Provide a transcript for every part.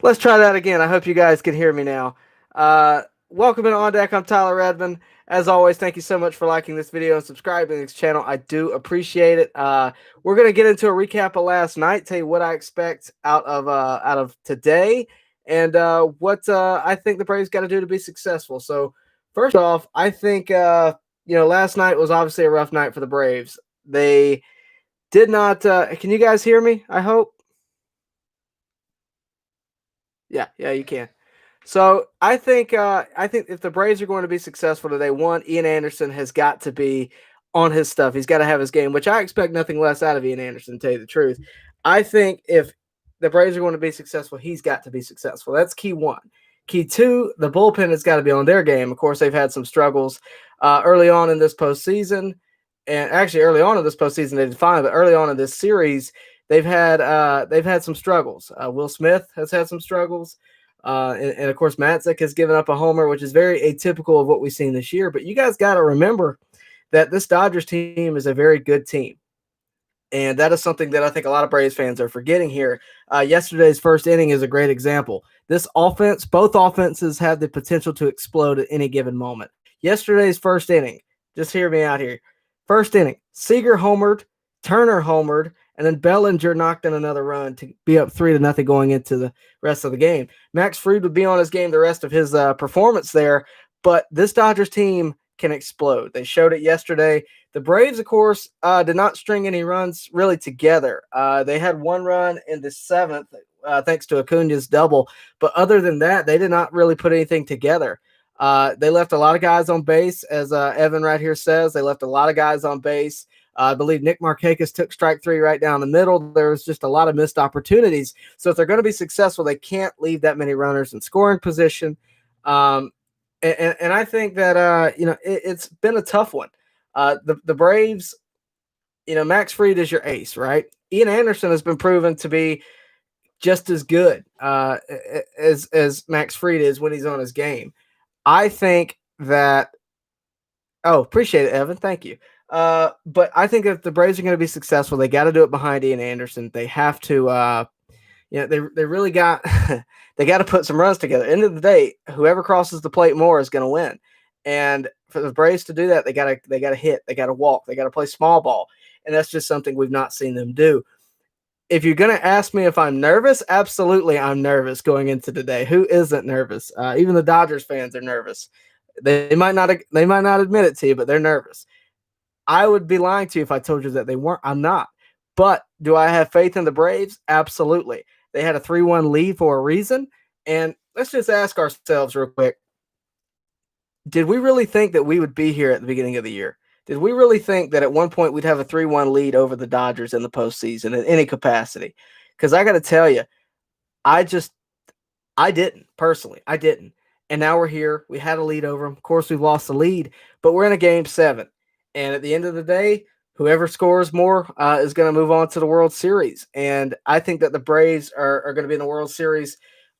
Let's try that again. I hope you guys can hear me now. Welcome to On Deck. I'm Tyler Redmond. As always, thank you so much for liking this video and subscribing to this channel. I do appreciate it. We're going to get into a recap of last night, tell you what I expect out of today, and what I think the Braves got to do to be successful. So first off, I think last night was obviously a rough night for the Braves. They did not. Can you guys hear me? I hope. Yeah, you can. So I think if the Braves are going to be successful today, one, Ian Anderson has got to be on his stuff. He's got to have his game, which I expect nothing less out of Ian Anderson, to tell you the truth. I think if the Braves are going to be successful, he's got to be successful. That's key one. Key two, the bullpen has got to be on their game. Of course, they've had some struggles early on in this postseason. And actually, early on in this postseason, they did fine, but early on in this series, they've had some struggles. Will Smith has had some struggles. And of course, Matzik has given up a homer, which is very atypical of what we've seen this year. But you guys got to remember that this Dodgers team is a very good team. And that is something that I think a lot of Braves fans are forgetting here. Yesterday's first inning is a great example. This offense, both offenses have the potential to explode at any given moment. Yesterday's first inning, just hear me out here. First inning, Seager homered, Turner homered, and then Bellinger knocked in another run to be up 3-0 going into the rest of the game. Max Fried would be on his game the rest of his performance there, but this Dodgers team can explode. They showed it yesterday. The Braves, of course, did not string any runs really together. They had one run in the seventh, thanks to Acuna's double, but other than that, they did not really put anything together. They left a lot of guys on base, as Evan right here says. They left a lot of guys on base. I believe Nick Markakis took strike three right down the middle. There was just a lot of missed opportunities. So if they're going to be successful, they can't leave that many runners in scoring position. And I think that it's been a tough one. The Braves, Max Fried is your ace, right? Ian Anderson has been proven to be just as good as Max Fried is when he's on his game. I think that. Oh, appreciate it, Evan. Thank you. But I think if the Braves are going to be successful, they got to do it behind Ian Anderson. They have to, they really got they got to put some runs together. End of the day, whoever crosses the plate more is going to win. And for the Braves to do that, they got to hit, they got to walk, they got to play small ball, and that's just something we've not seen them do. If you're going to ask me if I'm nervous, absolutely I'm nervous going into today. Who isn't nervous? Even the Dodgers fans are nervous. They might not admit it to you, but they're nervous. I would be lying to you if I told you that they weren't. I'm not. But do I have faith in the Braves? Absolutely. They had a 3-1 lead for a reason. And let's just ask ourselves real quick. Did we really think that we would be here at the beginning of the year? Did we really think that at one point we'd have a 3-1 lead over the Dodgers in the postseason in any capacity? Because I got to tell you, I didn't. Personally, I didn't. And now we're here. We had a lead over them. Of course, we've lost the lead, but we're in a game 7. And at the end of the day, whoever scores more is going to move on to the World Series. And I think that the Braves are going to be in the World Series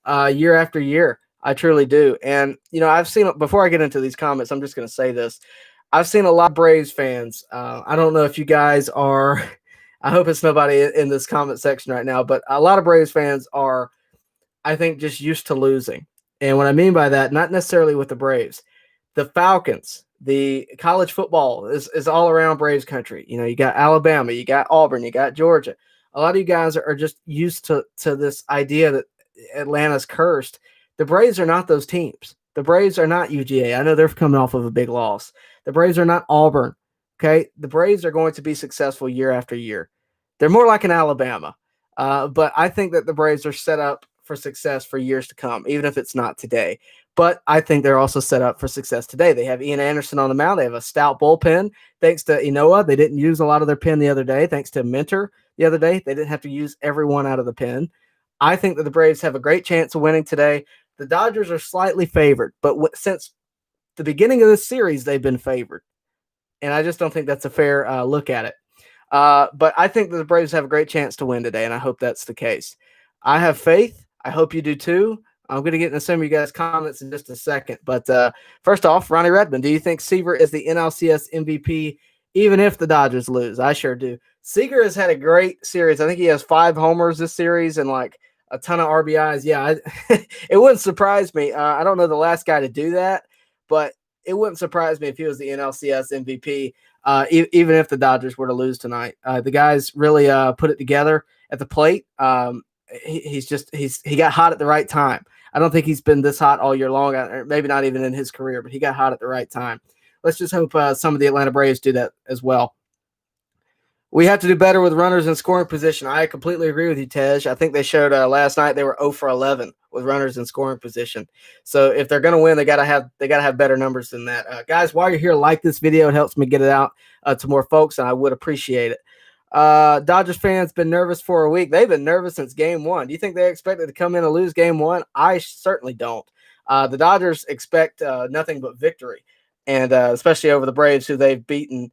year after year. I truly do. And, I've seen, before I get into these comments, I'm just going to say this. I've seen a lot of Braves fans. I don't know if you guys are, I hope it's nobody in this comment section right now, but a lot of Braves fans are, I think, just used to losing. And what I mean by that, not necessarily with the Braves, the Falcons, the college football is all around Braves country. You got Alabama, you got Auburn, you got Georgia. A lot of you guys are just used to this idea that Atlanta's cursed. The Braves are not those teams. The Braves are not UGA. I know they're coming off of a big loss. The Braves are not Auburn. Okay. The Braves are going to be successful year after year. They're more like an Alabama. But I think that the Braves are set up for success for years to come, even if it's not today. But I think they're also set up for success today. They have Ian Anderson on the mound. They have a stout bullpen. Thanks to Inoa, they didn't use a lot of their pen the other day. Thanks to Mentor the other day, they didn't have to use everyone out of the pen. I think that the Braves have a great chance of winning today. The Dodgers are slightly favored, but since the beginning of this series, they've been favored. And I just don't think that's a fair look at it. But I think that the Braves have a great chance to win today, and I hope that's the case. I have faith. I hope you do too. I'm going to get into some of you guys' comments in just a second. But first off, Ronnie Redmond, do you think Seaver is the NLCS MVP even if the Dodgers lose? I sure do. Seager has had a great series. I think he has 5 homers this series and like a ton of RBIs. Yeah, it wouldn't surprise me. I don't know the last guy to do that, but it wouldn't surprise me if he was the NLCS MVP, even if the Dodgers were to lose tonight. The guys really put it together at the plate. He got hot at the right time. I don't think he's been this hot all year long, or maybe not even in his career, but he got hot at the right time. Let's just hope some of the Atlanta Braves do that as well. We have to do better with runners in scoring position. I completely agree with you, Tej. I think they showed last night they were 0 for 11 with runners in scoring position. So if they're going to win, they got to have better numbers than that. Guys, while you're here, like this video. It helps me get it out to more folks, and I would appreciate it. Dodgers fans been nervous for a week. They've been nervous since game one. Do you think they expected to come in and lose game one? I certainly don't. The Dodgers expect nothing but victory, and especially over the Braves, who they've beaten.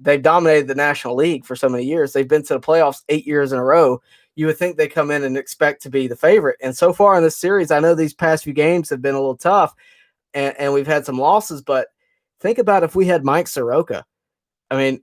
They've dominated the National League for so many years. They've been to the playoffs 8 years in a row. You would think they come in and expect to be the favorite. And so far in this series, I know these past few games have been a little tough, and we've had some losses, but think about if we had Mike Soroka. I mean,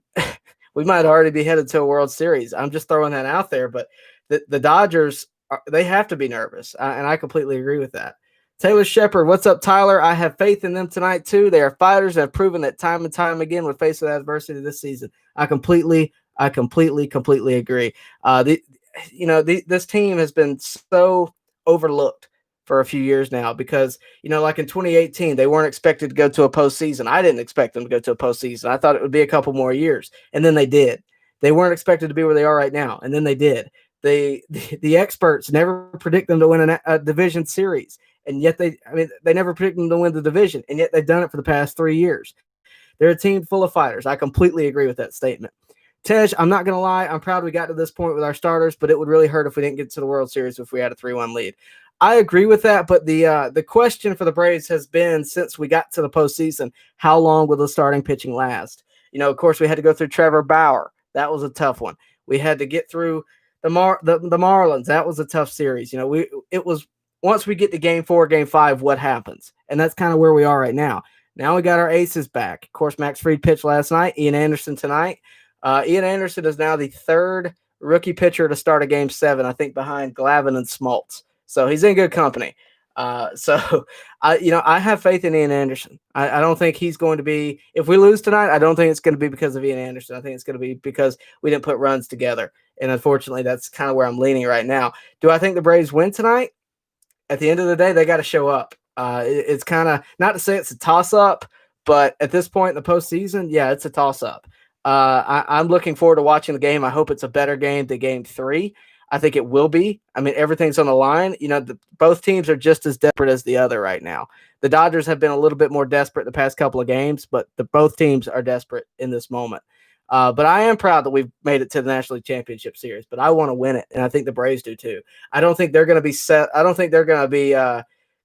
we might already be headed to a World Series. I'm just throwing that out there, but the Dodgers, they have to be nervous, and I completely agree with that. Taylor Shepard, what's up, Tyler? I have faith in them tonight, too. They are fighters and have proven that time and time again when faced with adversity this season. I completely agree. This team has been so overlooked for a few years now because, like in 2018, they weren't expected to go to a postseason. I didn't expect them to go to a postseason. I thought it would be a couple more years, and then they did. They weren't expected to be where they are right now, and then they did. The experts never predict them to win a division series. And yet they never predicted them to win the division, and yet they've done it for the past 3 years. They're a team full of fighters. I completely agree with that statement. Tej, I'm not going to lie. I'm proud we got to this point with our starters, but it would really hurt if we didn't get to the World Series if we had a 3-1 lead. I agree with that, but the question for the Braves has been since we got to the postseason, how long will the starting pitching last? Of course, we had to go through Trevor Bauer. That was a tough one. We had to get through the Marlins. That was a tough series. It was once we get to game 4, game 5, what happens? And that's kind of where we are right now. Now we got our aces back. Of course, Max Fried pitched last night. Ian Anderson tonight. Ian Anderson is now the third rookie pitcher to start a game 7, I think, behind Glavine and Smoltz. So he's in good company. I have faith in Ian Anderson. I don't think he's going to be – if we lose tonight, I don't think it's going to be because of Ian Anderson. I think it's going to be because we didn't put runs together. And unfortunately, that's kind of where I'm leaning right now. Do I think the Braves win tonight? At the end of the day, they got to show up. It's kind of not to say it's a toss-up, but at this point in the postseason, yeah, it's a toss-up. I'm looking forward to watching the game. I hope it's a better game than game 3. I think it will be. I mean, everything's on the line. Both teams are just as desperate as the other right now. The Dodgers have been a little bit more desperate the past couple of games, but both teams are desperate in this moment. But I am proud that we've made it to the National League Championship Series, but I want to win it, and I think the Braves do too. I don't think they're going to be set. I don't think they're going to be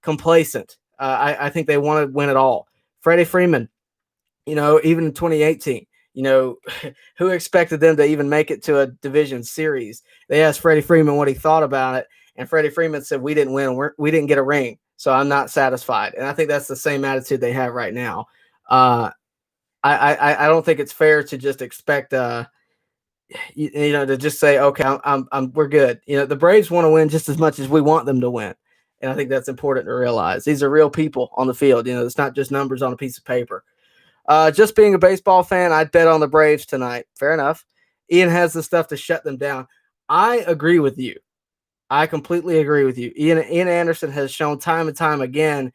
complacent. I think they want to win it all. Freddie Freeman, even in 2018, who expected them to even make it to a division series? They asked Freddie Freeman what he thought about it, and Freddie Freeman said, we didn't win. We didn't get a ring, so I'm not satisfied. And I think that's the same attitude they have right now. I don't think it's fair to just expect to just say, okay, we're good. The Braves want to win just as much as we want them to win. And I think that's important to realize. These are real people on the field. It's not just numbers on a piece of paper. Just being a baseball fan, I'd bet on the Braves tonight. Fair enough. Ian has the stuff to shut them down. I agree with you. I completely agree with you. Ian Anderson has shown time and time again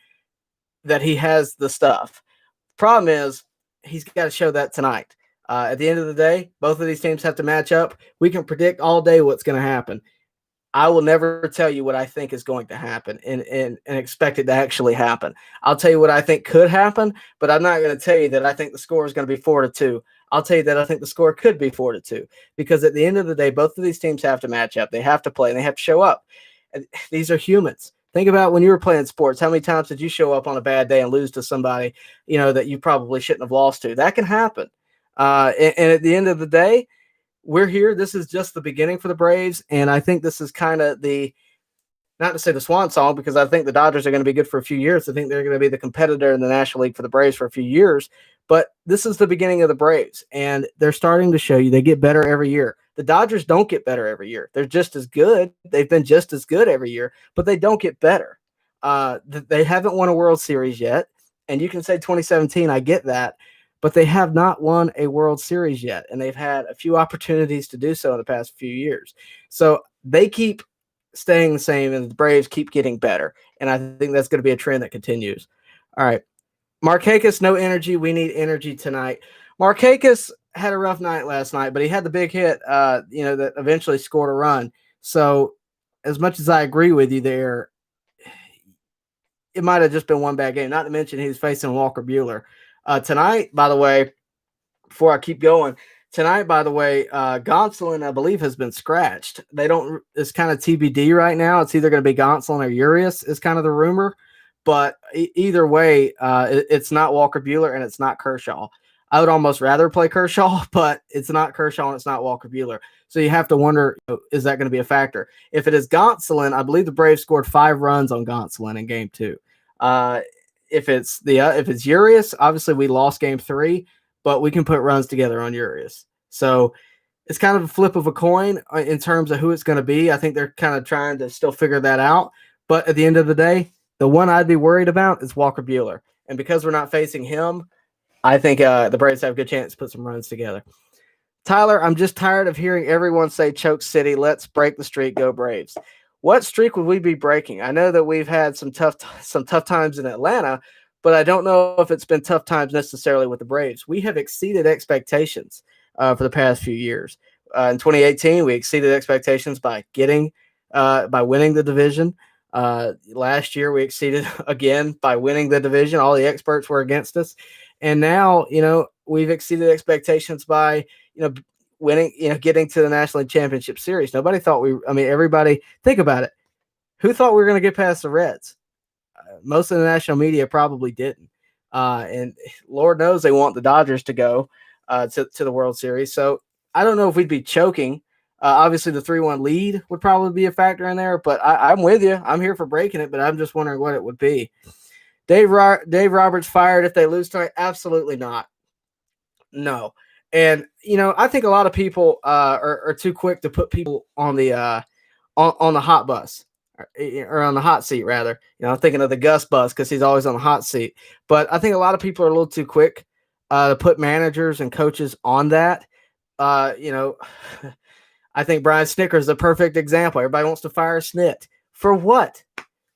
that he has the stuff. Problem is, he's got to show that tonight. At the end of the day, both of these teams have to match up. We can predict all day what's going to happen. I will never tell you what I think is going to happen and expect it to actually happen. I'll tell you what I think could happen, but I'm not going to tell you that I think the score is going to be 4-2. I'll tell you that I think the score could be 4-2 because at the end of the day, both of these teams have to match up. They have to play and they have to show up. And these are humans. Think about when you were playing sports. How many times did you show up on a bad day and lose to somebody, that you probably shouldn't have lost to? That can happen. And at the end of the day, we're here. This is just the beginning for the Braves. And I think this is kind of not to say the swan song, because I think the Dodgers are going to be good for a few years. I think they're going to be the competitor in the National League for the Braves for a few years. But this is the beginning of the Braves, and they're starting to show you they get better every year. The Dodgers don't get better every year. They're just as good. They've been just as good every year, but they don't get better. They haven't won a World Series yet. And you can say 2017, I get that, but they have not won a World Series yet. And they've had a few opportunities to do so in the past few years. So they keep staying the same, and the Braves keep getting better. And I think that's going to be a trend that continues. All right. Markakis, no energy. We need energy tonight. Markakis had a rough night last night, but he had the big hit, that eventually scored a run. So as much as I agree with you there, it might have just been one bad game, not to mention he was facing Walker Buehler. Tonight, by the way, before I keep going, Gonsolin, I believe, has been scratched. It's kind of TBD right now. It's either going to be Gonsolin or Urias is kind of the rumor. But either way, it's not Walker Buehler and it's not Kershaw. I would almost rather play Kershaw, but it's not Kershaw and it's not Walker Buehler. So you have to wonder, is that going to be a factor? If it is Gonsolin, I believe the Braves scored 5 runs on Gonsolin in Game 2. If it's Urias, obviously we lost Game 3, but we can put runs together on Urias. So it's kind of a flip of a coin in terms of who it's going to be. I think they're kind of trying to still figure that out. But at the end of the day, the one I'd be worried about is Walker Buehler. And because we're not facing him, I think the Braves have a good chance to put some runs together. Tyler, I'm just tired of hearing everyone say Choke City. Let's break the streak. Go Braves. What streak would we be breaking? I know that we've had some tough times in Atlanta, but I don't know if it's been tough times necessarily with the Braves. We have exceeded expectations for the past few years. In 2018, we exceeded expectations by winning the division. Last year, we exceeded again by winning the division. All the experts were against us. And now, we've exceeded expectations by, winning, getting to the National League Championship Series. Nobody thought everybody, think about it. Who thought we were going to get past the Reds? Most of the national media probably didn't. And Lord knows they want the Dodgers to go to the World Series. So I don't know if we'd be choking. Obviously, the 3-1 lead would probably be a factor in there, but I'm with you. I'm here for breaking it, but I'm just wondering what it would be. Dave Roberts fired if they lose tonight? Absolutely not. No. And, I think a lot of people are too quick to put people on the on the hot bus or on the hot seat, rather. I'm thinking of the Gus bus because he's always on the hot seat. But I think a lot of people are a little too quick to put managers and coaches on that. I think Brian Snitker is the perfect example. Everybody wants to fire Snit. For what?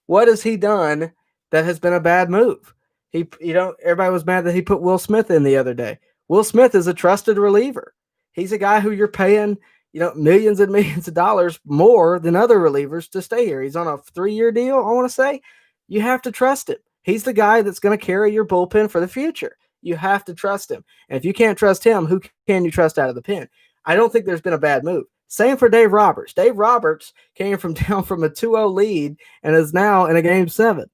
What has he done that has been a bad move? Everybody was mad that he put Will Smith in the other day. Will Smith is a trusted reliever. He's a guy who you're paying, millions and millions of dollars more than other relievers to stay here. He's on a 3-year deal, I want to say. You have to trust him. He's the guy that's going to carry your bullpen for the future. You have to trust him. And if you can't trust him, who can you trust out of the pen? I don't think there's been a bad move. Same for Dave Roberts. Dave Roberts came down from a 2-0 lead and is now in a Game 7.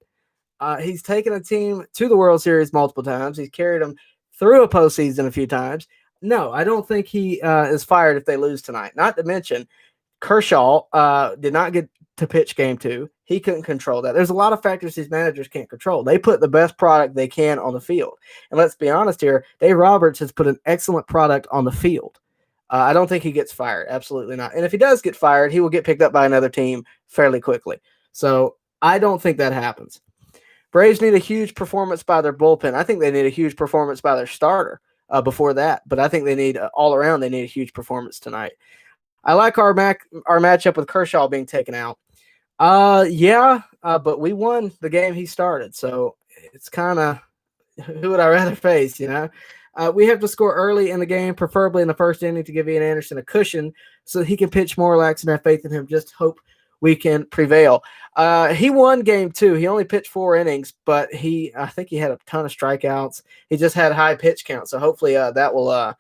He's taken a team to the World Series multiple times. He's carried them through a postseason a few times. No, I don't think he is fired if they lose tonight. Not to mention, Kershaw did not get to pitch Game 2. He couldn't control that. There's a lot of factors these managers can't control. They put the best product they can on the field. And let's be honest here, Dave Roberts has put an excellent product on the field. I don't think he gets fired. Absolutely not. And if he does get fired, he will get picked up by another team fairly quickly. So I don't think that happens. Braves need a huge performance by their bullpen. I think they need a huge performance by their starter before that. But I think they need all around. They need a huge performance tonight. I like our matchup with Kershaw being taken out. But we won the game he started. So it's kind of who would I rather face, We have to score early in the game, preferably in the first inning, to give Ian Anderson a cushion so that he can pitch more relaxed and have faith in him. Just hope we can prevail. He won Game 2. He only pitched 4 innings, but I think he had a ton of strikeouts. He just had high pitch count, so hopefully that will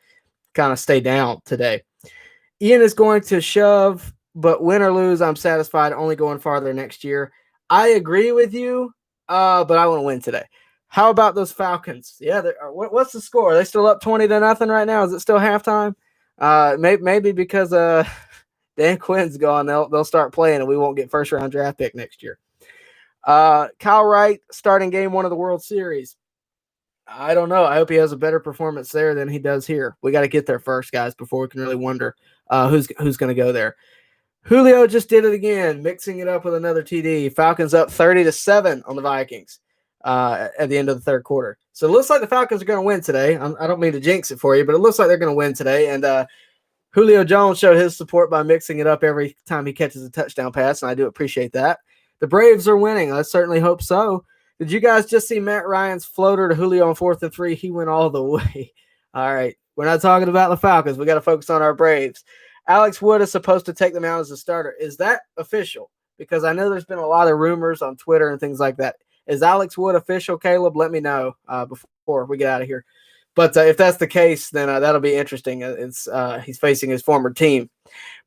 kind of stay down today. Ian is going to shove, but win or lose, I'm satisfied, only going farther next year. I agree with you, but I want to win today. How about those Falcons? Yeah, what's the score? Are they still up 20-0 right now? Is it still halftime? Maybe because Dan Quinn's gone, they'll start playing and we won't get first-round draft pick next year. Kyle Wright starting Game 1 of the World Series. I don't know. I hope he has a better performance there than he does here. We got to get there first, guys, before we can really wonder who's going to go there. Julio just did it again, mixing it up with another TD. Falcons up 30-7 on the Vikings at the end of the third quarter. So it looks like the Falcons are going to win today. I don't mean to jinx it for you, but it looks like they're going to win today. And Julio Jones showed his support by mixing it up every time he catches a touchdown pass, and I do appreciate that. The Braves are winning. I certainly hope so. Did you guys just see Matt Ryan's floater to Julio on 4th and 3? He went all the way. All right. We're not talking about the Falcons. We got to focus on our Braves. Alex Wood is supposed to take them out as a starter. Is that official? Because I know there's been a lot of rumors on Twitter and things like that. Is Alex Wood official, Caleb? Let me know before we get out of here. But if that's the case, then that'll be interesting. He's facing his former team.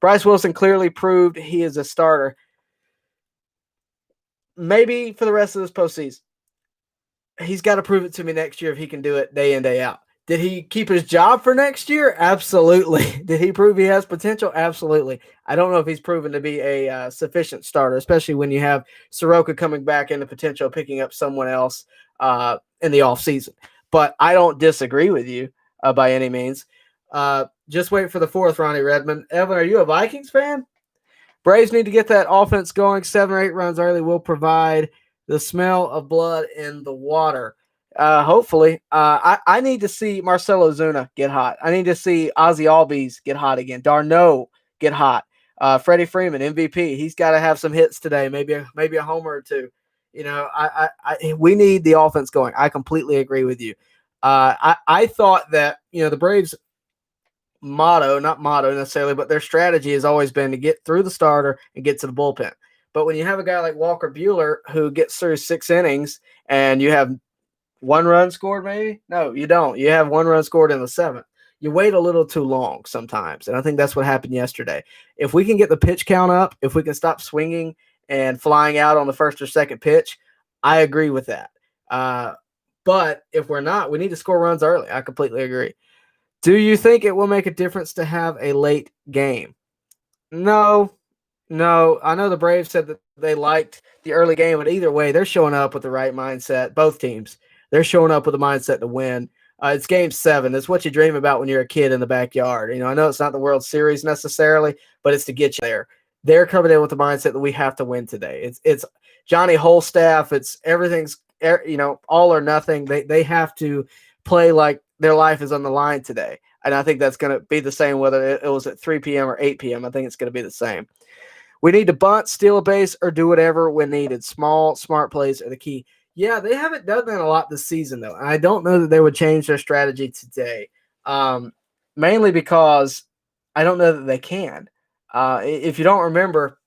Bryce Wilson clearly proved he is a starter. Maybe for the rest of this postseason. He's got to prove it to me next year if he can do it day in, day out. Did he keep his job for next year? Absolutely. Did he prove he has potential? Absolutely. I don't know if he's proven to be a sufficient starter, especially when you have Soroka coming back and the potential of picking up someone else in the offseason. But I don't disagree with you by any means. Just wait for the fourth, Ronnie Redmond. Evan, are you a Vikings fan? Braves need to get that offense going. 7 or 8 runs early will provide the smell of blood in the water. Hopefully. I need to see Marcelo Zuna get hot. I need to see Ozzy Albies get hot again. Darno get hot. Freddie Freeman, MVP. He's got to have some hits today. Maybe a homer or two. You know, we need the offense going. I completely agree with you. I thought that, the Braves not motto necessarily, but their strategy has always been to get through the starter and get to the bullpen. But when you have a guy like Walker Buehler who gets through 6 innings and you have 1 run scored, maybe? No, you don't. You have 1 run scored in the 7th. You wait a little too long sometimes, and I think that's what happened yesterday. If we can get the pitch count up, if we can stop swinging and flying out on the first or second pitch, I agree with that. But if we're not, we need to score runs early. I completely agree. Do you think it will make a difference to have a late game? No. I know the Braves said that they liked the early game, but either way, they're showing up with the right mindset. Both teams, they're showing up with a mindset to win. It's Game 7. It's what you dream about when you're a kid in the backyard. I know it's not the World Series necessarily, but it's to get you there. They're coming in with the mindset that we have to win today. It's Johnny Holstaff. It's everything's all or nothing. They have to play like their life is on the line today. And I think that's going to be the same whether it was at 3 p.m. or 8 p.m. I think it's going to be the same. We need to bunt, steal a base, or do whatever when needed. Small, smart plays are the key. Yeah, they haven't done that a lot this season, though. I don't know that they would change their strategy today, mainly because I don't know that they can. If you don't remember,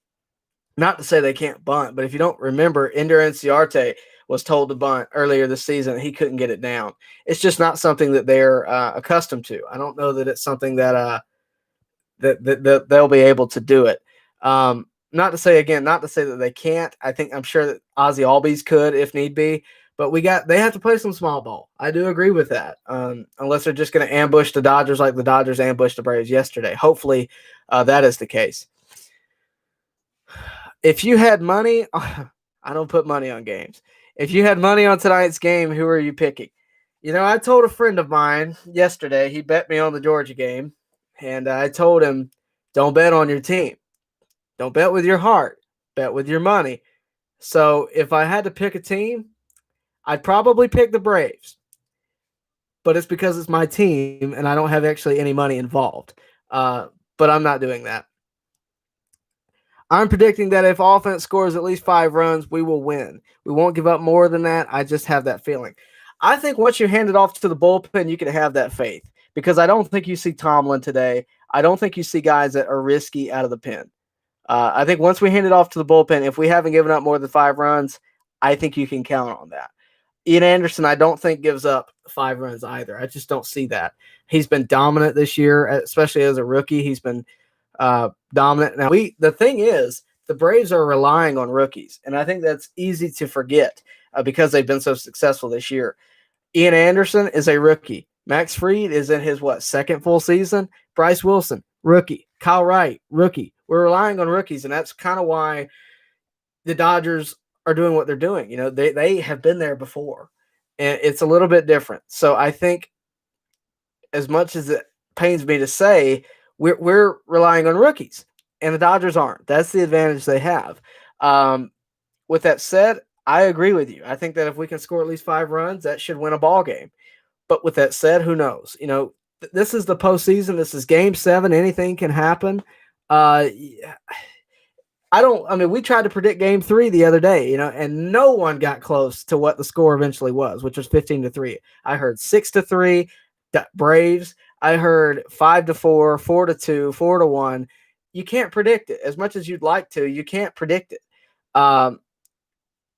not to say they can't bunt, but if you don't remember, Ender Inciarte was told to bunt earlier this season. He couldn't get it down. It's just not something that they're accustomed to. I don't know that it's something that that they'll be able to do it. Not to say that they can't. I'm sure that Ozzy Albies could if need be, but they have to play some small ball. I do agree with that. Unless they're just going to ambush the Dodgers like the Dodgers ambushed the Braves yesterday. Hopefully, that is the case. If you had money, I don't put money on games. If you had money on tonight's game, who are you picking? I told a friend of mine yesterday, he bet me on the Georgia game, and I told him, don't bet on your team. Don't bet with your heart. Bet with your money. So if I had to pick a team, I'd probably pick the Braves. But it's because it's my team, and I don't have actually any money involved. But I'm not doing that. I'm predicting that if offense scores at least 5 runs, we will win. We won't give up more than that. I just have that feeling. I think once you hand it off to the bullpen, you can have that faith. Because I don't think you see Tomlin today. I don't think you see guys that are risky out of the pen. I think once we hand it off to the bullpen, if we haven't given up more than 5 runs, I think you can count on that. Ian Anderson, I don't think gives up 5 runs either. I just don't see that. He's been dominant this year, especially as a rookie. He's been dominant. Now, the thing is, the Braves are relying on rookies, and I think that's easy to forget because they've been so successful this year. Ian Anderson is a rookie. Max Fried is in his, second full season? Bryce Wilson, rookie. Kyle Wright, rookie. We're relying on rookies, and that's kind of why the Dodgers are doing what they're doing. They have been there before. and it's a little bit different. So I think, as much as it pains me to say, we're relying on rookies, and the Dodgers aren't. That's the advantage they have. Um, with that said, I agree with you. I think that if we can score at least 5 runs, that should win a ball game. But with that said, who knows? This is the postseason. This is Game 7. Anything can happen. Uh, I don't. I mean, we tried to predict Game 3 the other day, and no one got close to what the score eventually was, which was 15-3. I heard 6-3, Braves. I heard 5-4, 4-2, 4-1. You can't predict it as much as you'd like to. You can't predict it. Um,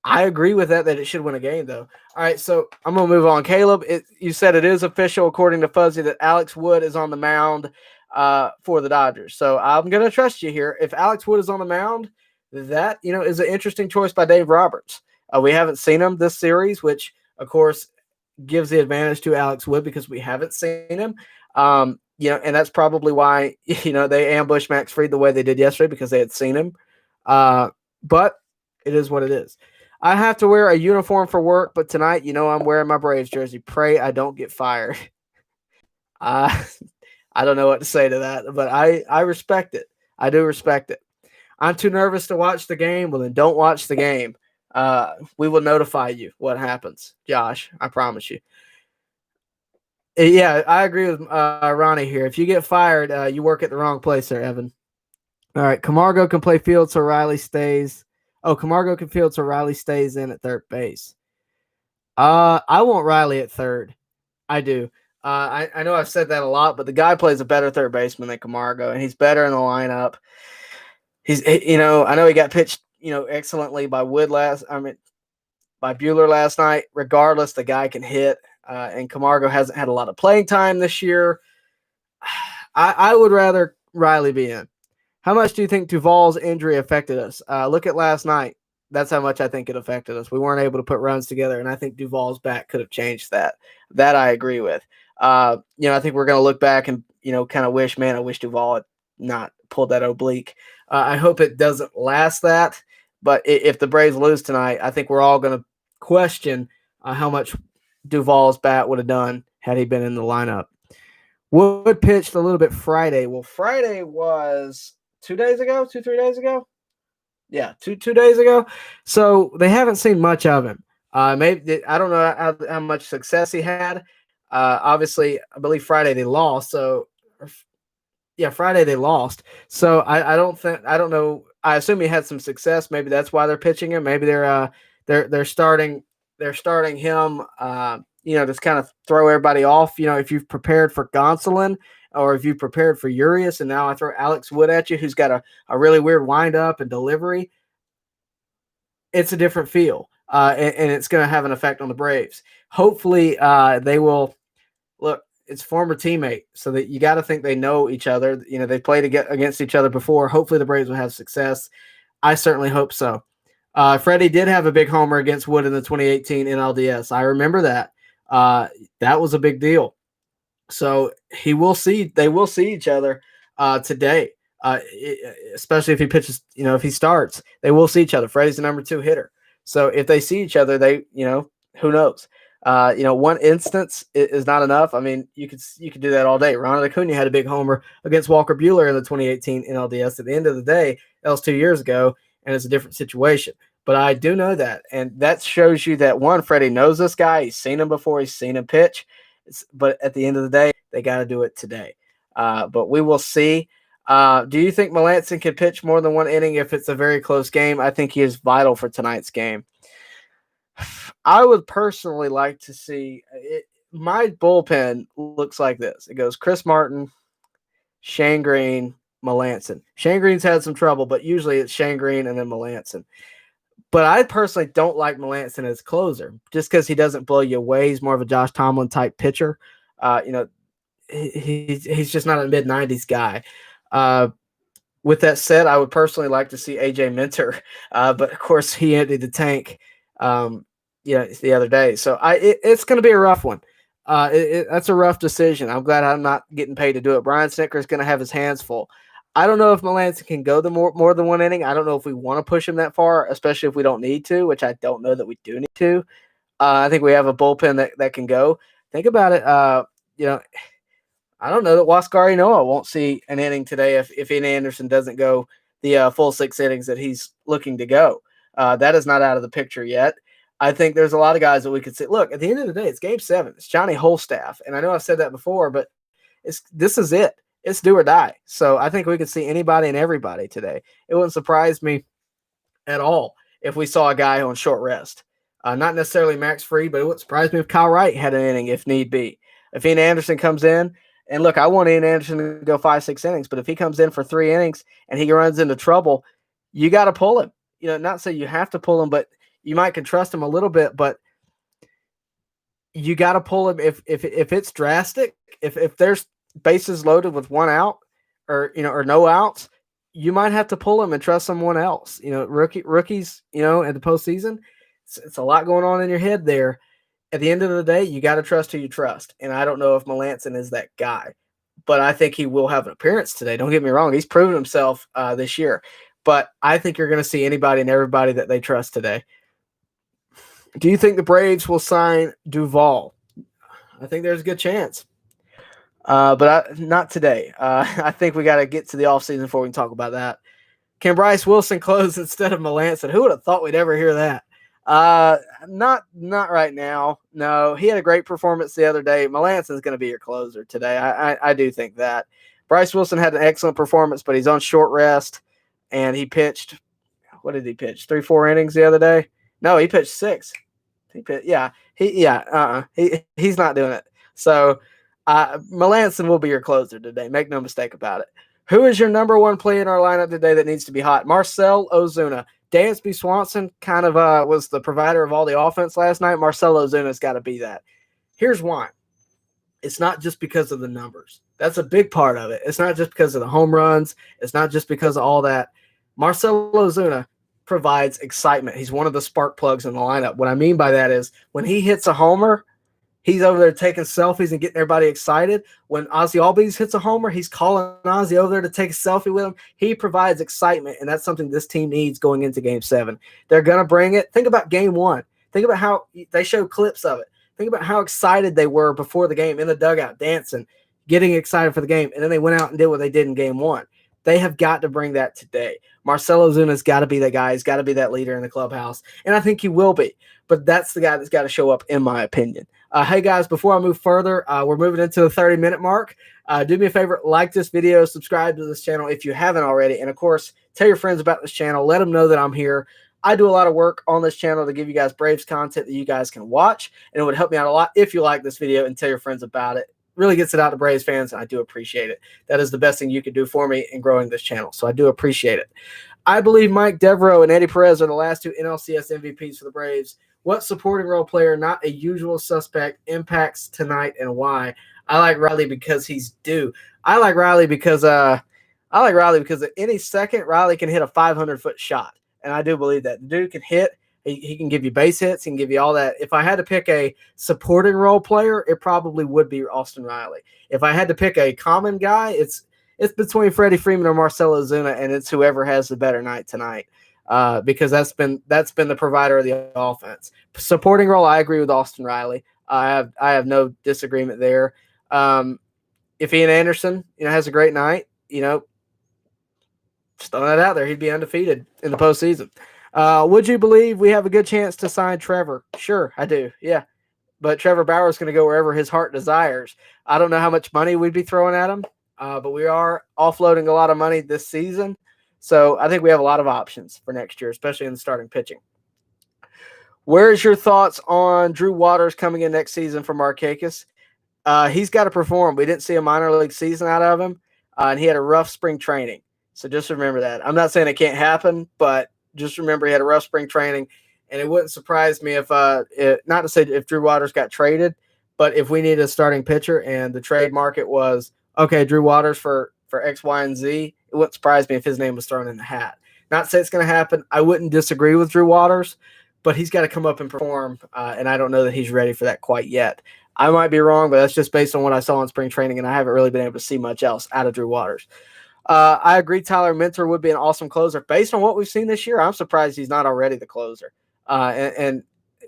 I agree with that it should win a game, though. All right, so I'm going to move on. Caleb, you said it is official, according to Fuzzy, that Alex Wood is on the mound for the Dodgers. So I'm going to trust you here. If Alex Wood is on the mound, that is an interesting choice by Dave Roberts. We haven't seen him this series, which, of course, gives the advantage to Alex Wood because we haven't seen him. And that's probably why, they ambushed Max Fried the way they did yesterday, because they had seen him. But it is what it is. I have to wear a uniform for work, but tonight, I'm wearing my Braves jersey. Pray I don't get fired. I don't know what to say to that, but I respect it. I do respect it. I'm too nervous to watch the game. Well, then don't watch the game. We will notify you what happens, Josh. I promise you. Yeah, I agree with Ronnie here. If you get fired, you work at the wrong place there, Evan. All right, Camargo can play field so Riley stays. Oh, Camargo can field so Riley stays in at third base. I want Riley at third. I do. I know I've said that a lot, but the guy plays a better third baseman than Camargo, and he's better in the lineup. I know he got pitched, excellently by by Buehler last night. Regardless, the guy can hit, and Camargo hasn't had a lot of playing time this year. I would rather Riley be in. How much do you think Duvall's injury affected us? Look at last night. That's how much I think it affected us. We weren't able to put runs together, and I think Duvall's back could have changed that. That I agree with. I think we're going to look back and, kind of wish, man, I wish Duvall had not pulled that oblique. I hope it doesn't last that. But if the Braves lose tonight, I think we're all going to question how much Duvall's bat would have done had he been in the lineup. Wood pitched a little bit Friday. Well, Friday was 2 days ago, 3 days ago. Yeah, two days ago. So they haven't seen much of him. Maybe I don't know how much success he had. Obviously, I believe Friday they lost. So, yeah, Friday they lost. So I don't know. I assume he had some success. Maybe that's why they're pitching him. Maybe they're starting him. Just kind of throw everybody off. If you've prepared for Gonsolin, or if you prepared for Urias, and now I throw Alex Wood at you, who's got a really weird windup and delivery, it's a different feel, and it's going to have an effect on the Braves. Hopefully, they will look. It's former teammate, so that you got to think they know each other. They played against each other before. Hopefully, the Braves will have success. I certainly hope so. Freddie did have a big homer against Wood in the 2018 NLDS. I remember that. That was a big deal. So they will see each other today, especially if he pitches, if he starts, they will see each other. Freddie's the number 2 hitter. So if they see each other, who knows? One instance is not enough. I mean, you could do that all day. Ronald Acuna had a big homer against Walker Buehler in the 2018 NLDS. At the end of the day, that was 2 years ago, and it's a different situation. But I do know that, and that shows you that, one, Freddie knows this guy. He's seen him before. He's seen him pitch. But at the end of the day, they got to do it today. But we will see. Do you think Melancon can pitch more than 1 inning if it's a very close game? I think he is vital for tonight's game. I would personally like to see it. My bullpen looks like this. It goes Chris Martin, Shane Green, Melancon. Shane Green's had some trouble, but usually it's Shane Green and then Melancon. But I personally don't like Melancon as closer, just because he doesn't blow you away. He's more of a Josh Tomlin type pitcher. He's just not a mid-90s guy. With that said, I would personally like to see AJ Minter, but of course he emptied the tank, the other day. So it's going to be a rough one. That's a rough decision. I'm glad I'm not getting paid to do it. Brian Snitker is going to have his hands full. I don't know if Melancon can go more than 1 inning. I don't know if we want to push him that far, especially if we don't need to, which I don't know that we do need to. I think we have a bullpen that can go. Think about it. You know, I don't know that Waskari Noah won't see an inning today if Ian Anderson doesn't go the full 6 innings that he's looking to go. That is not out of the picture yet. I think there's a lot of guys that we could see. Look, at the end of the day, it's Game 7. It's Johnny Holstaff, and I know I've said that before, but this is it. It's do or die. So I think we could see anybody and everybody today. It wouldn't surprise me at all if we saw a guy on short rest. Not necessarily Max Fried, but it wouldn't surprise me if Kyle Wright had an inning if need be. If Ian Anderson comes in, and look, I want Ian Anderson to go 5-6 innings, but if he comes in for 3 innings and he runs into trouble, you got to pull him. Not say you have to pull him, but you might can trust him a little bit, but you got to pull him if it's drastic. If there's bases loaded with 1 out or no outs, you might have to pull him and trust someone else. Rookies, at the postseason, it's a lot going on in your head there. At the end of the day, you got to trust who you trust. And I don't know if Melancon is that guy, but I think he will have an appearance today. Don't get me wrong. He's proven himself this year, but I think you're going to see anybody and everybody that they trust today. Do you think the Braves will sign Duvall? I think there's a good chance. But not today. I think we got to get to the offseason before we can talk about that. Can Bryce Wilson close instead of Melancon? Who would have thought we'd ever hear that? Not right now. No, he had a great performance the other day. Melancon's going to be your closer today. I do think that. Bryce Wilson had an excellent performance, but he's on short rest, and he pitched. What did he pitch? 3-4 innings the other day? No, he pitched 6. He pitched. Yeah. He's not doing it. So. Melancon will be your closer today. Make no mistake about it. Who is your number 1 player in our lineup today that needs to be hot? Marcell Ozuna. Dansby Swanson kind of was the provider of all the offense last night. Marcell Ozuna's got to be that. Here's why. It's not just because of the numbers. That's a big part of it. It's not just because of the home runs. It's not just because of all that. Marcell Ozuna provides excitement. He's one of the spark plugs in the lineup. What I mean by that is when he hits a homer, he's over there taking selfies and getting everybody excited. When Ozzy Albies hits a homer, he's calling Ozzy over there to take a selfie with him. He provides excitement, and that's something this team needs going into Game 7. They're going to bring it. Think about Game 1. Think about how they showed clips of it. Think about how excited they were before the game in the dugout, dancing, getting excited for the game, and then they went out and did what they did in Game 1. They have got to bring that today. Marcell Ozuna's got to be that guy. He's got to be that leader in the clubhouse, and I think he will be. But that's the guy that's got to show up, in my opinion. Hey, guys, before I move further, we're moving into the 30-minute mark. Do me a favor, like this video, subscribe to this channel if you haven't already, and, of course, tell your friends about this channel. Let them know that I'm here. I do a lot of work on this channel to give you guys Braves content that you guys can watch, and it would help me out a lot if you like this video and tell your friends about it. Really gets it out to Braves fans, and I do appreciate it. That is the best thing you could do for me in growing this channel, so I do appreciate it. I believe Mike Devereaux and Eddie Perez are the last 2 NLCS MVPs for the Braves. What supporting role player, not a usual suspect, impacts tonight and why? I like Riley because he's due. I like Riley because at any second, Riley can hit a 500-foot shot, and I do believe that. The dude can hit. He can give you base hits. He can give you all that. If I had to pick a supporting role player, it probably would be Austin Riley. If I had to pick a common guy, it's between Freddie Freeman or Marcell Ozuna, and it's whoever has the better night tonight. Because that's been the provider of the offense. Supporting role, I agree with Austin Riley. I have no disagreement there. If Ian Anderson, has a great night, just throwing that out there, he'd be undefeated in the postseason. Would you believe we have a good chance to sign Trevor? Sure, I do. Yeah, but Trevor Bauer is going to go wherever his heart desires. I don't know how much money we'd be throwing at him, but we are offloading a lot of money this season. So I think we have a lot of options for next year, especially in the starting pitching. Where's your thoughts on Drew Waters coming in next season for Markakis? He's got to perform. We didn't see a minor league season out of him, and he had a rough spring training. So just remember that. I'm not saying it can't happen, but just remember he had a rough spring training, and it wouldn't surprise me if not to say if Drew Waters got traded, but if we need a starting pitcher and the trade market was, okay, Drew Waters for X, Y, and Z, it wouldn't surprise me if his name was thrown in the hat. Not to say it's going to happen. I wouldn't disagree with Drew Waters, but he's got to come up and perform, and I don't know that he's ready for that quite yet. I might be wrong, but that's just based on what I saw in spring training, and I haven't really been able to see much else out of Drew Waters. I agree Tyler Minter would be an awesome closer. Based on what we've seen this year, I'm surprised he's not already the closer. And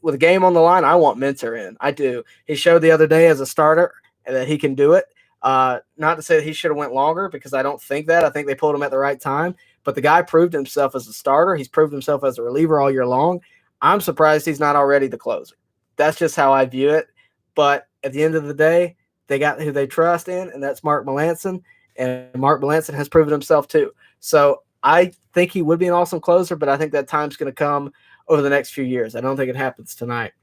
with a game on the line, I want Minter in. I do. He showed the other day as a starter that he can do it. Not to say that he should have went longer, because I don't think that. I think they pulled him at the right time. But the guy proved himself as a starter. He's proved himself as a reliever all year long. I'm surprised he's not already the closer. That's just how I view it. But at the end of the day, they got who they trust in, and that's Mark Melancon. And Mark Melancon has proven himself too. So I think he would be an awesome closer, but I think that time's going to come over the next few years. I don't think it happens tonight.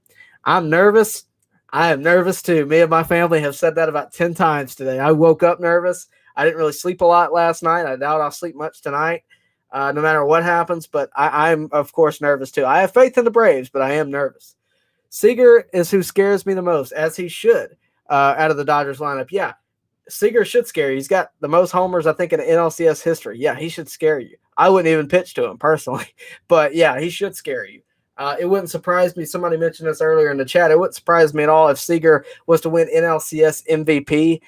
I'm nervous. I am nervous too. Me and my family have said that about 10 times today. I woke up nervous. I didn't really sleep a lot last night. I doubt I'll sleep much tonight, no matter what happens. But I'm, of course, nervous too. I have faith in the Braves, but I am nervous. Seager is who scares me the most, as he should, out of the Dodgers lineup. Yeah, Seager should scare you. He's got the most homers, I think, in NLCS history. Yeah, he should scare you. I wouldn't even pitch to him personally, but yeah, he should scare you. It wouldn't surprise me. Somebody mentioned this earlier in the chat. It wouldn't surprise me at all if Seager was to win NLCS MVP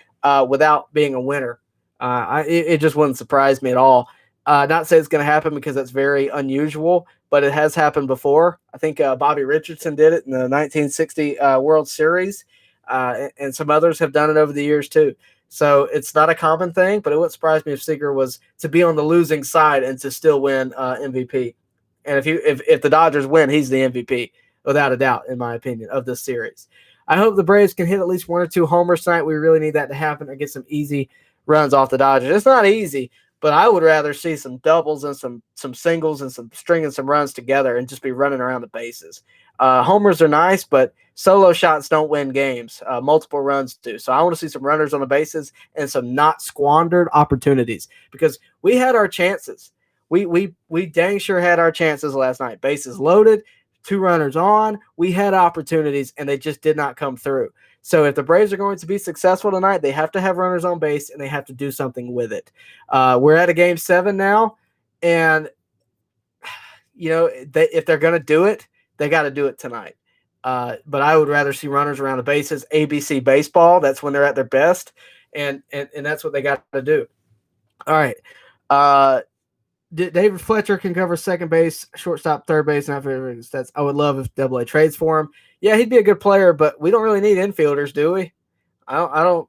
without being a winner. It just wouldn't surprise me at all. Not to say it's going to happen, because that's very unusual, but it has happened before. I think Bobby Richardson did it in the 1960 World Series, and some others have done it over the years too. So it's not a common thing, but it wouldn't surprise me if Seager was to be on the losing side and to still win MVP. And if the Dodgers win, he's the MVP, without a doubt, in my opinion, of this series. I hope the Braves can hit at least 1 or 2 homers tonight. We really need that to happen and get some easy runs off the Dodgers. It's not easy, but I would rather see some doubles and some singles and some stringing some runs together and just be running around the bases. Homers are nice, but solo shots don't win games. Multiple runs do. So I want to see some runners on the bases and some not squandered opportunities, because we had our chances. We dang sure had our chances last night. Bases loaded, 2 runners on. We had opportunities, and they just did not come through. So if the Braves are going to be successful tonight, they have to have runners on base, and they have to do something with it. We're at a Game 7 now, and if they're going to do it, they got to do it tonight. But I would rather see runners around the bases. ABC baseball, that's when they're at their best, and that's what they got to do. All right. David Fletcher can cover second base, shortstop, third base, and outfielder. That's I would love if AA trades for him. Yeah, he'd be a good player, but we don't really need infielders, do we? I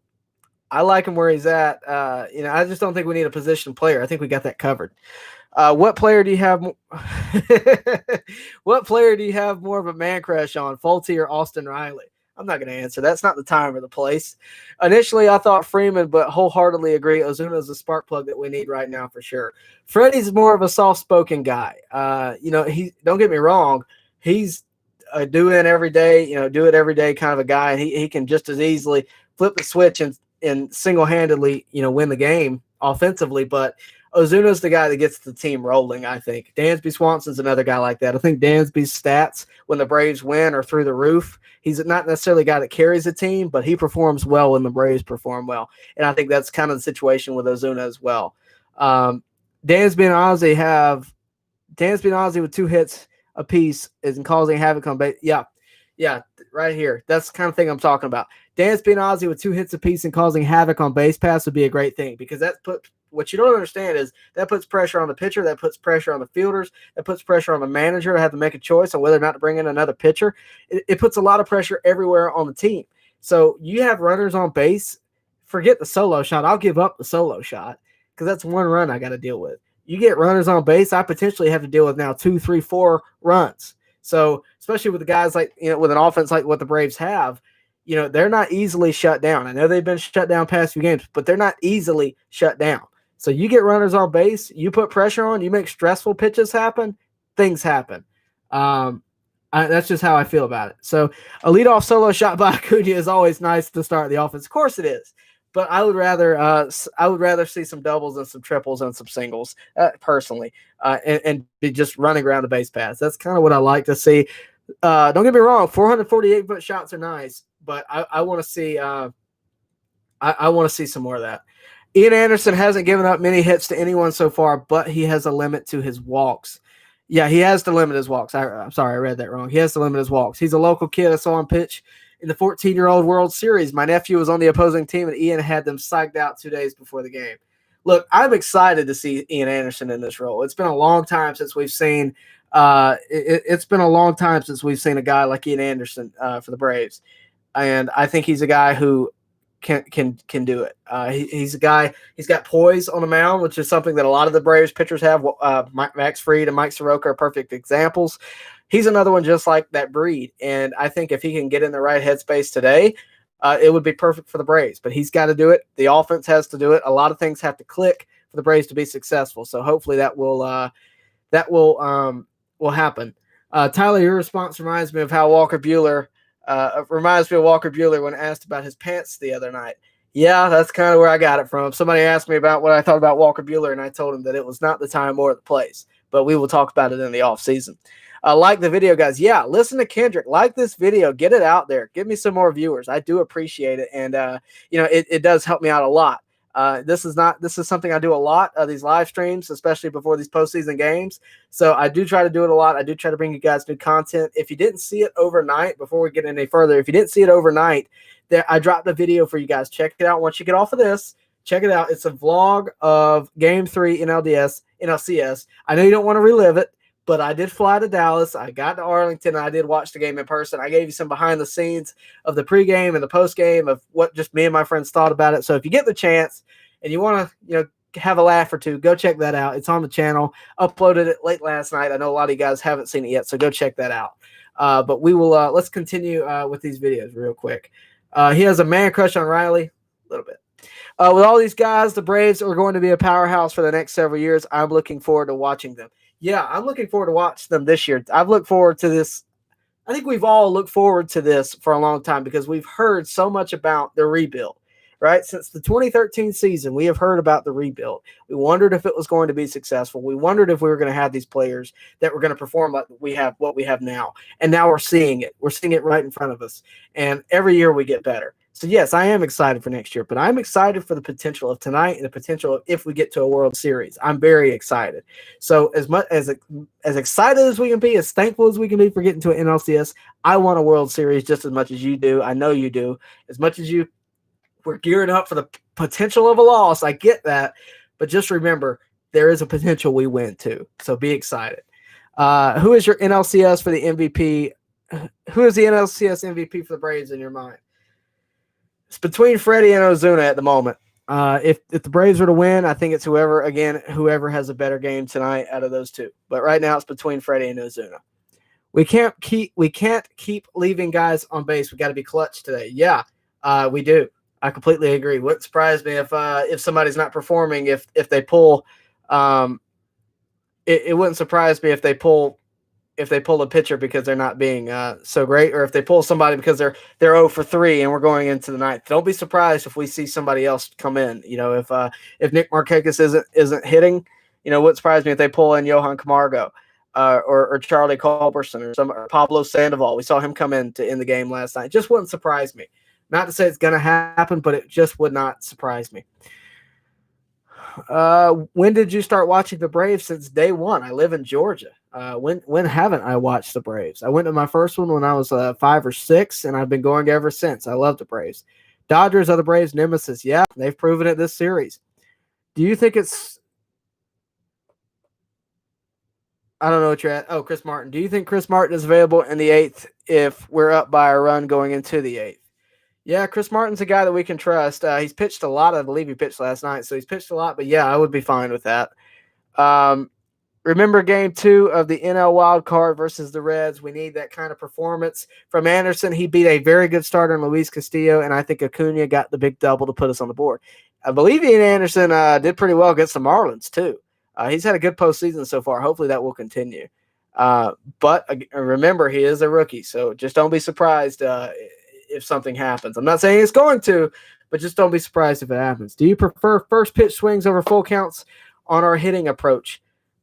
like him where he's at. I just don't think we need a position player. I think we got that covered. What player do you have? What player do you have more of a man crush on, Fulte or Austin Riley? I'm not going to answer. That's not the time or the place. Initially, I thought Freeman, but wholeheartedly agree. Ozuna is a spark plug that we need right now for sure. Freddie's more of a soft-spoken guy. He don't get me wrong. He's a do it every day kind of a guy, and he can just as easily flip the switch and single-handedly, win the game offensively. But Ozuna's the guy that gets the team rolling, I think. Dansby Swanson's another guy like that. I think Dansby's stats when the Braves win are through the roof. He's not necessarily a guy that carries a team, but he performs well when the Braves perform well. And I think that's kind of the situation with Ozuna as well. Dansby and Ozzy with 2 hits apiece is causing havoc on base. Yeah, right here. That's the kind of thing I'm talking about. Dansby and Ozzy with 2 hits apiece and causing havoc on base paths would be a great thing, because what you don't understand is that puts pressure on the pitcher, that puts pressure on the fielders, that puts pressure on the manager to have to make a choice on whether or not to bring in another pitcher. It puts a lot of pressure everywhere on the team. So you have runners on base, forget the solo shot. I'll give up the solo shot because that's 1 run I got to deal with. You get runners on base, I potentially have to deal with now 2, 3, 4 runs. So especially with the guys like, with an offense like what the Braves have, they're not easily shut down. I know they've been shut down past few games, but they're not easily shut down. So you get runners on base, you put pressure on, you make stressful pitches happen, things happen. That's just how I feel about it. So a leadoff solo shot by Acuna is always nice to start the offense. Of course it is, but I would rather see some doubles and some triples and some singles personally, and be just running around the base paths. That's kind of what I like to see. Don't get me wrong, 448-foot shots are nice, but I want to see I want to see some more of that. Ian Anderson hasn't given up many hits to anyone so far, but he has a limit to his walks. Yeah, he has to limit his walks. I'm sorry, I read that wrong. He has to limit his walks. He's a local kid. I saw him pitch in the 14-year-old World Series. My nephew was on the opposing team, and Ian had them psyched out 2 days before the game. Look, I'm excited to see Ian Anderson in this role. It's been a long time since we've seen It's been a long time since we've seen a guy like Ian Anderson for the Braves, and I think he's a guy who can do it. He's a guy. He's got poise on the mound, which is something that a lot of the Braves pitchers have. Max Fried and Mike Soroka are perfect examples. He's another one just like that breed, and I think if he can get in the right headspace today, it would be perfect for the Braves. But he's got to do it. The offense has to do it. A lot of things have to click for the Braves to be successful. So hopefully that will happen. Tyler, your response reminds me of Walker Buehler when asked about his pants the other night. Yeah, that's kind of where I got it from. Somebody asked me about what I thought about Walker Buehler, and I told him that it was not the time or the place, but we will talk about it in the offseason. Like the video, guys. Yeah, listen to Kendrick. Like this video. Get it out there. Give me some more viewers. I do appreciate it, and it does help me out a lot. This is something I do a lot, these live streams, especially before these postseason games. So I do try to do it a lot. I do try to bring you guys new content. If you didn't see it overnight, before we get any further, if you didn't see it overnight, I dropped a video for you guys. Check it out. Once you get off of this, check it out. It's a vlog of Game 3 NLCS. I know you don't want to relive it, but I did fly to Dallas. I got to Arlington, and I did watch the game in person. I gave you some behind the scenes of the pregame and the postgame of what just me and my friends thought about it. So if you get the chance and you want to, have a laugh or two, go check that out. It's on the channel. Uploaded it late last night. I know a lot of you guys haven't seen it yet, so go check that out. But we will let's continue with these videos real quick. He has a man crush on Riley, a little bit. With all these guys, the Braves are going to be a powerhouse for the next several years. I'm looking forward to watching them. Yeah, I'm looking forward to watch them this year. I've looked forward to this. I think we've all looked forward to this for a long time because we've heard so much about the rebuild, right? Since the 2013 season, we have heard about the rebuild. We wondered if it was going to be successful. We wondered if we were going to have these players that were going to perform like what we have now. And now we're seeing it. We're seeing it right in front of us. And every year we get better. So, yes, I am excited for next year, but I'm excited for the potential of tonight and the potential of if we get to a World Series. I'm very excited. So as excited as we can be, as thankful as we can be for getting to an NLCS, I want a World Series just as much as you do. I know you do. As much as we're gearing up for the potential of a loss. I get that. But just remember, there is a potential we win too. So be excited. Who is your NLCS for the MVP? Who is the NLCS MVP for the Braves in your mind? It's between Freddie and Ozuna at the moment. If the Braves were to win, I think it's whoever has a better game tonight out of those two. But right now it's between Freddie and Ozuna. We can't keep leaving guys on base. We got to be clutch today. Yeah, we do. I completely agree. Wouldn't surprise me if somebody's not performing if they pull. It wouldn't surprise me if they pull a pitcher because they're not being so great, or if they pull somebody because they're 0 for 3 and we're going into the ninth. Don't be surprised if we see somebody else come in. If Nick Markakis isn't hitting, wouldn't surprise me if they pull in Johan Camargo or Charlie Culberson or Pablo Sandoval. We saw him come in to end the game last night. It just wouldn't surprise me. Not to say it's going to happen, but it just would not surprise me. When did you start watching the Braves? Since day one. I live in Georgia. When haven't I watched the Braves? I went to my first one when I was 5 or 6, and I've been going ever since. I love the Braves. Dodgers are the Braves' nemesis. Yeah, they've proven it this series. Do you think it's – I don't know what you're at. Oh, Chris Martin. Do you think Chris Martin is available in the 8th if we're up by a run going into the 8th? Yeah, Chris Martin's a guy that we can trust. He's pitched a lot. I believe he pitched last night, so he's pitched a lot. But, yeah, I would be fine with that. Remember Game 2 of the NL Wild Card versus the Reds? We need that kind of performance from Anderson. He beat a very good starter in Luis Castillo, and I think Acuna got the big double to put us on the board. I believe Ian Anderson did pretty well against the Marlins, too. He's had a good postseason so far. Hopefully that will continue. But remember, he is a rookie, so just don't be surprised if something happens. I'm not saying it's going to, but just don't be surprised if it happens. Do you prefer first pitch swings over full counts on our hitting approach?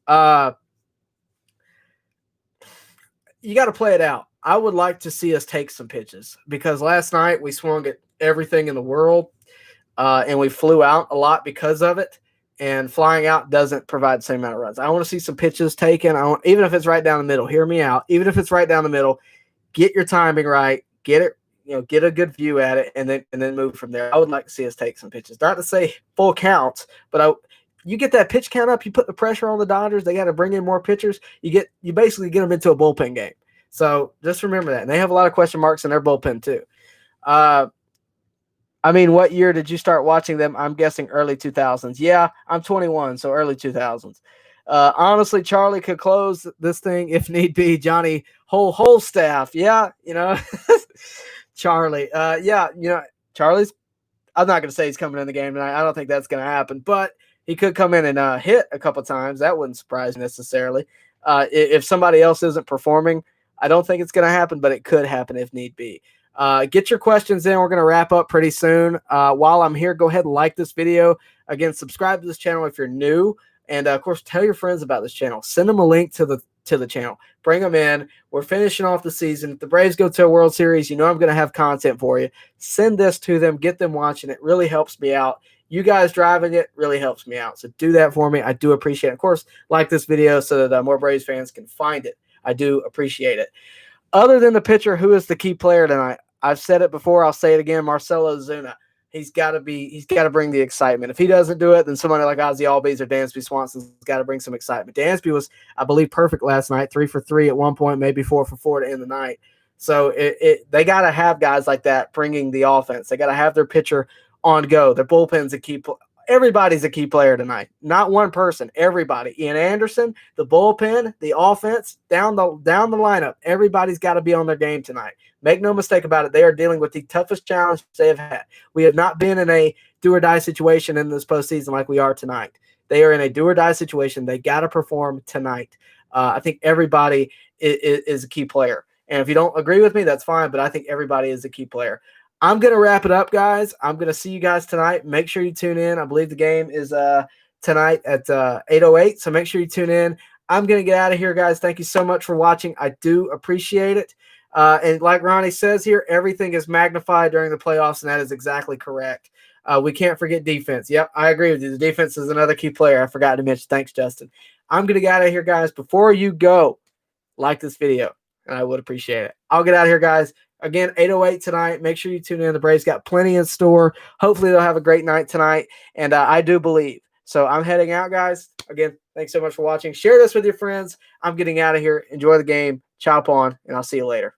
You got to play it out. I would like to see us take some pitches because last night we swung at everything in the world and we flew out a lot because of it. And flying out doesn't provide the same amount of runs. I want to see some pitches taken. Even if it's right down the middle, hear me out. Even if it's right down the middle, get your timing right, get it. Get a good view at it, and then move from there. I would like to see us take some pitches. Not to say full counts, but you get that pitch count up, you put the pressure on the Dodgers. They got to bring in more pitchers. You basically get them into a bullpen game. So just remember that. And they have a lot of question marks in their bullpen too. I mean, what year did you start watching them? I'm guessing early 2000s. Yeah, I'm 21, so early 2000s. Honestly, Charlie could close this thing if need be. Johnny, whole staff. Yeah, Charlie. Yeah, Charlie's. I'm not going to say he's coming in the game tonight. I don't think that's going to happen, but he could come in and hit a couple times. That wouldn't surprise me necessarily. If somebody else isn't performing, I don't think it's going to happen, but it could happen if need be. Get your questions in. We're going to wrap up pretty soon. While I'm here, go ahead and like this video. Again, subscribe to this channel if you're new. And, of course, tell your friends about this channel. Send them a link to the channel. Bring them in. We're finishing off the season. If the Braves go to a World Series, I'm going to have content for you. Send this to them. Get them watching. It really helps me out. You guys driving it really helps me out. So do that for me. I do appreciate it. Of course, like this video so that more Braves fans can find it. I do appreciate it. Other than the pitcher, who is the key player tonight? I've said it before. I'll say it again. Marcell Ozuna. He's got to bring the excitement. If he doesn't do it, then somebody like Ozzie Albies or Dansby Swanson's got to bring some excitement. Dansby was, I believe, perfect last night, 3 for 3 at one point, maybe 4 for 4 to end the night. So they got to have guys like that bringing the offense. They got to have their pitcher on go. Their bullpen's a key. Everybody's a key player tonight. Not one person. Everybody. Ian Anderson, the bullpen, the offense, down the lineup. Everybody's got to be on their game tonight. Make no mistake about it. They are dealing with the toughest challenge they have had. We have not been in a do-or-die situation in this postseason like we are tonight. They are in a do-or-die situation. They got to perform tonight. I think everybody is a key player. And if you don't agree with me, that's fine, but I think everybody is a key player. I'm going to wrap it up, guys. I'm going to see you guys tonight. Make sure you tune in. I believe the game is tonight at 8:08, so make sure you tune in. I'm going to get out of here, guys. Thank you so much for watching. I do appreciate it. And like Ronnie says here, everything is magnified during the playoffs, and that is exactly correct. We can't forget defense. Yep, I agree with you. The defense is another key player. I forgot to mention. Thanks, Justin. I'm going to get out of here, guys. Before you go, like this video, and I would appreciate it. I'll get out of here, guys. Again, 8:08 tonight. Make sure you tune in. The Braves got plenty in store. Hopefully, they'll have a great night tonight, and I do believe. So I'm heading out, guys. Again, thanks so much for watching. Share this with your friends. I'm getting out of here. Enjoy the game. Chop on, and I'll see you later.